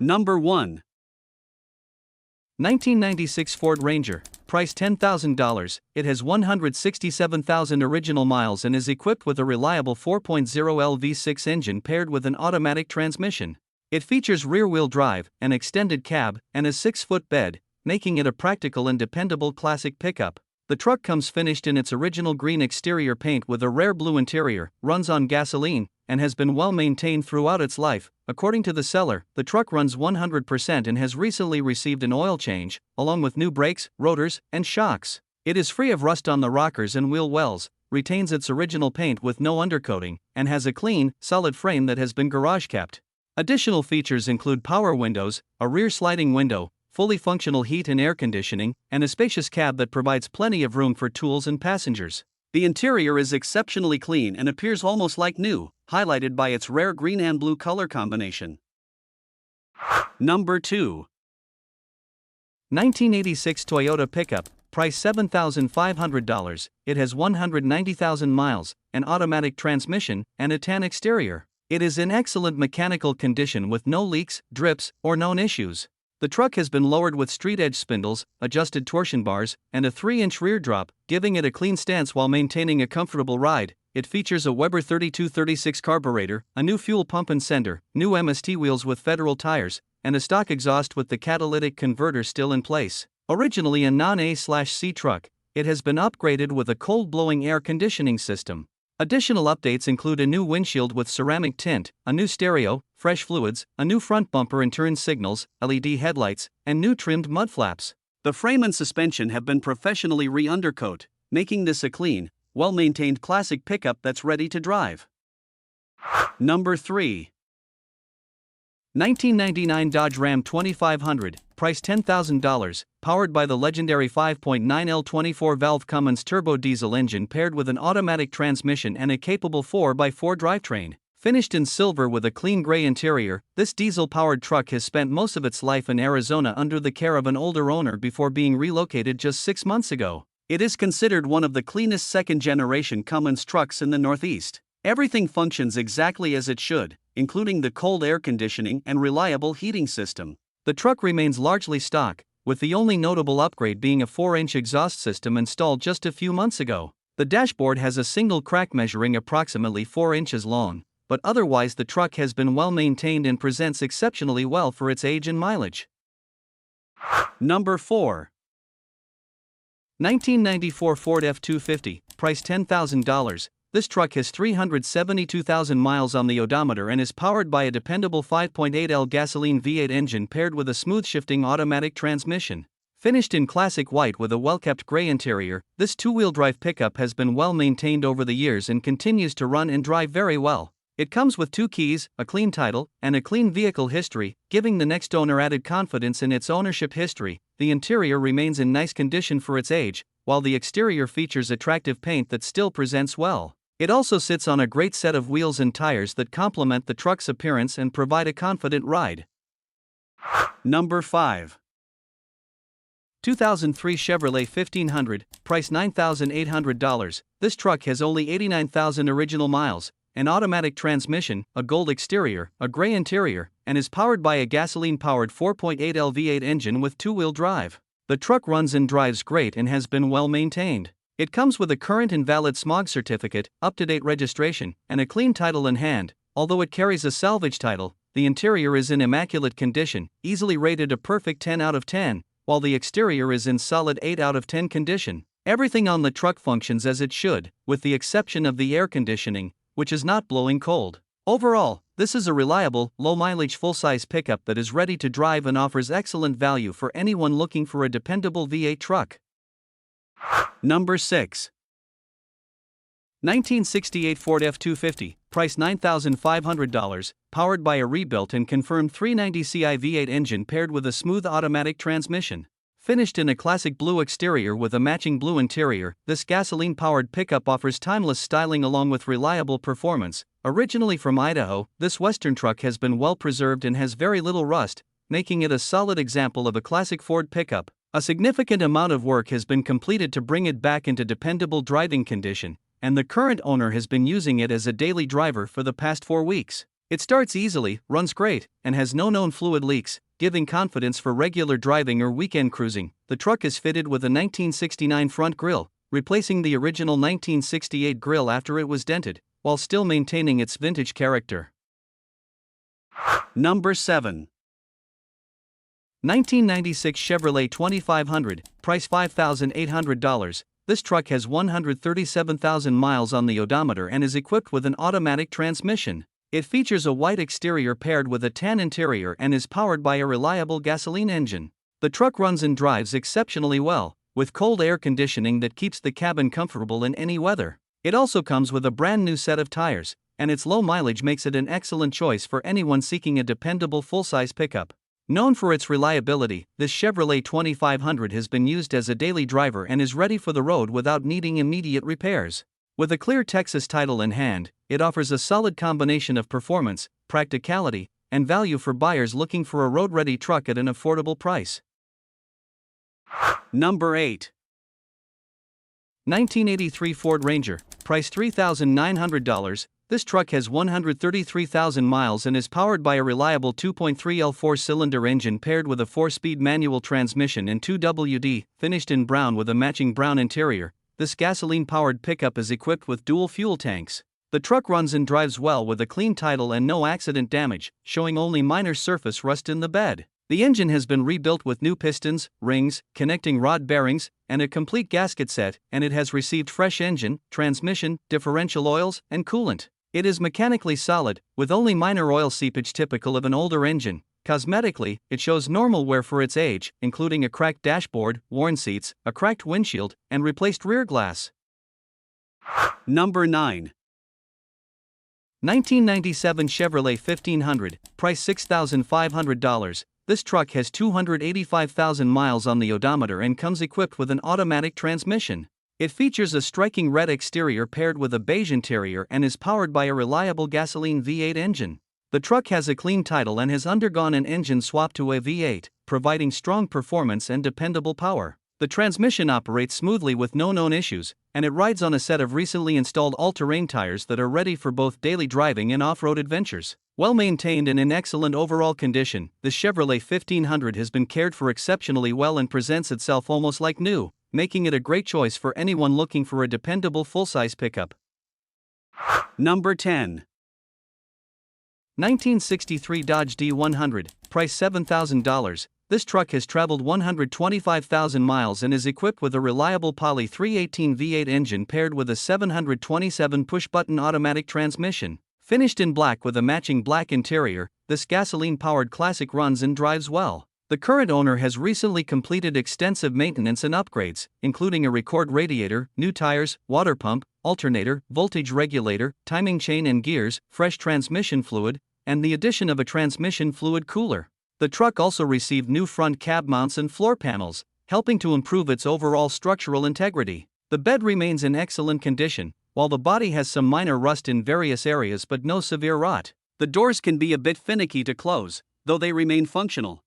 Number 1. 1996 Ford Ranger, price $10,000. It has 167,000 original miles and is equipped with a reliable 4.0L V6 engine paired with an automatic transmission. It features rear-wheel drive, an extended cab, and a 6-foot bed, making it a practical and dependable classic pickup. The truck comes finished in its original green exterior paint with a rare blue interior, runs on gasoline, and has been well maintained throughout its life. According to the seller, the truck runs 100% and has recently received an oil change, along with new brakes, rotors, and shocks. It is free of rust on the rockers and wheel wells, retains its original paint with no undercoating, and has a clean, solid frame that has been garage kept. Additional features include power windows, a rear sliding window, fully functional heat and air conditioning, and a spacious cab that provides plenty of room for tools and passengers. The interior is exceptionally clean and appears almost like new, highlighted by its rare green and blue color combination. Number 2. 1986 Toyota Pickup, price $7,500. It has 190,000 miles, an automatic transmission, and a tan exterior. It is in excellent mechanical condition with no leaks, drips, or known issues. The truck has been lowered with street-edge spindles, adjusted torsion bars, and a 3-inch rear drop, giving it a clean stance while maintaining a comfortable ride. It features a Weber 3236 carburetor, a new fuel pump and sender, new MST wheels with Federal tires, and a stock exhaust with the catalytic converter still in place. Originally a non-A/C truck, it has been upgraded with a cold-blowing air conditioning system. Additional updates include a new windshield with ceramic tint, a new stereo, fresh fluids, a new front bumper and turn signals, LED headlights, and new trimmed mud flaps. The frame and suspension have been professionally re-undercoat, making this a clean, well-maintained classic pickup that's ready to drive. Number 3. 1999 Dodge Ram 2500, price $10,000, powered by the legendary 5.9L 24-valve Cummins turbo diesel engine paired with an automatic transmission and a capable 4x4 drivetrain. Finished in silver with a clean gray interior, this diesel-powered truck has spent most of its life in Arizona under the care of an older owner before being relocated just 6 months ago. It is considered one of the cleanest second-generation Cummins trucks in the Northeast. Everything functions exactly as it should, including the cold air conditioning and reliable heating system. The truck remains largely stock, with the only notable upgrade being a 4-inch exhaust system installed just a few months ago. The dashboard has a single crack measuring approximately 4 inches long, but otherwise the truck has been well maintained and presents exceptionally well for its age and mileage. Number 4. 1994 Ford F-250, price $10,000. This truck has 372,000 miles on the odometer and is powered by a dependable 5.8L gasoline V8 engine paired with a smooth-shifting automatic transmission. Finished in classic white with a well-kept gray interior, this two-wheel drive pickup has been well maintained over the years and continues to run and drive very well. It comes with 2 keys, a clean title, and a clean vehicle history, giving the next owner added confidence in its ownership history. The interior remains in nice condition for its age, while the exterior features attractive paint that still presents well. It also sits on a great set of wheels and tires that complement the truck's appearance and provide a confident ride. Number 5. 2003 Chevrolet 1500, price $9,800. This truck has only 89,000 original miles, an automatic transmission, a gold exterior, a gray interior, and is powered by a gasoline-powered 4.8L V8 engine with two-wheel drive. The truck runs and drives great and has been well maintained. It comes with a current and valid smog certificate, up-to-date registration, and a clean title in hand. Although it carries a salvage title, the interior is in immaculate condition, easily rated a perfect 10 out of 10, while the exterior is in solid 8 out of 10 condition. Everything on the truck functions as it should, with the exception of the air conditioning, which is not blowing cold. Overall, this is a reliable, low-mileage full-size pickup that is ready to drive and offers excellent value for anyone looking for a dependable V8 truck. Number 6. 1968 Ford F-250, price $9,500, powered by a rebuilt and confirmed 390ci V8 engine paired with a smooth automatic transmission. Finished in a classic blue exterior with a matching blue interior, this gasoline-powered pickup offers timeless styling along with reliable performance. Originally from Idaho, this Western truck has been well preserved and has very little rust, making it a solid example of a classic Ford pickup. A significant amount of work has been completed to bring it back into dependable driving condition, and the current owner has been using it as a daily driver for the past 4 weeks. It starts easily, runs great, and has no known fluid leaks, giving confidence for regular driving or weekend cruising. The truck is fitted with a 1969 front grille, replacing the original 1968 grille after it was dented, while still maintaining its vintage character. Number 7. 1996 Chevrolet 2500, price $5,800. This truck has 137,000 miles on the odometer and is equipped with an automatic transmission. It features a white exterior paired with a tan interior and is powered by a reliable gasoline engine. The truck runs and drives exceptionally well, with cold air conditioning that keeps the cabin comfortable in any weather. It also comes with a brand new set of tires, and its low mileage makes it an excellent choice for anyone seeking a dependable full-size pickup. Known for its reliability, this Chevrolet 2500 has been used as a daily driver and is ready for the road without needing immediate repairs. With a clear Texas title in hand, it offers a solid combination of performance, practicality, and value for buyers looking for a road-ready truck at an affordable price. Number 8. 1983 Ford Ranger, price $3,900. This truck has 133,000 miles and is powered by a reliable 2.3L 4-cylinder engine paired with a 4-speed manual transmission and 2WD, finished in brown with a matching brown interior. This gasoline-powered pickup is equipped with dual fuel tanks. The truck runs and drives well with a clean title and no accident damage, showing only minor surface rust in the bed. The engine has been rebuilt with new pistons, rings, connecting rod bearings, and a complete gasket set, and it has received fresh engine, transmission, differential oils, and coolant. It is mechanically solid, with only minor oil seepage typical of an older engine. Cosmetically, it shows normal wear for its age, including a cracked dashboard, worn seats, a cracked windshield, and replaced rear glass. Number 9. 1997 Chevrolet 1500, price $6,500. This truck has 285,000 miles on the odometer and comes equipped with an automatic transmission. It features a striking red exterior paired with a beige interior and is powered by a reliable gasoline V8 engine. The truck has a clean title and has undergone an engine swap to a V8, providing strong performance and dependable power. The transmission operates smoothly with no known issues, and it rides on a set of recently installed all-terrain tires that are ready for both daily driving and off-road adventures. Well maintained and in excellent overall condition, the Chevrolet 1500 has been cared for exceptionally well and presents itself almost like new, making it a great choice for anyone looking for a dependable full-size pickup. Number 10. 1963 Dodge D100, price $7,000. This truck has traveled 125,000 miles and is equipped with a reliable Poly 318 V8 engine paired with a 727 push-button automatic transmission. Finished in black with a matching black interior, this gasoline-powered classic runs and drives well. The current owner has recently completed extensive maintenance and upgrades, including a record radiator, new tires, water pump, alternator, voltage regulator, timing chain and gears, fresh transmission fluid, and the addition of a transmission fluid cooler. The truck also received new front cab mounts and floor panels, helping to improve its overall structural integrity. The bed remains in excellent condition, while the body has some minor rust in various areas but no severe rot. The doors can be a bit finicky to close, though they remain functional.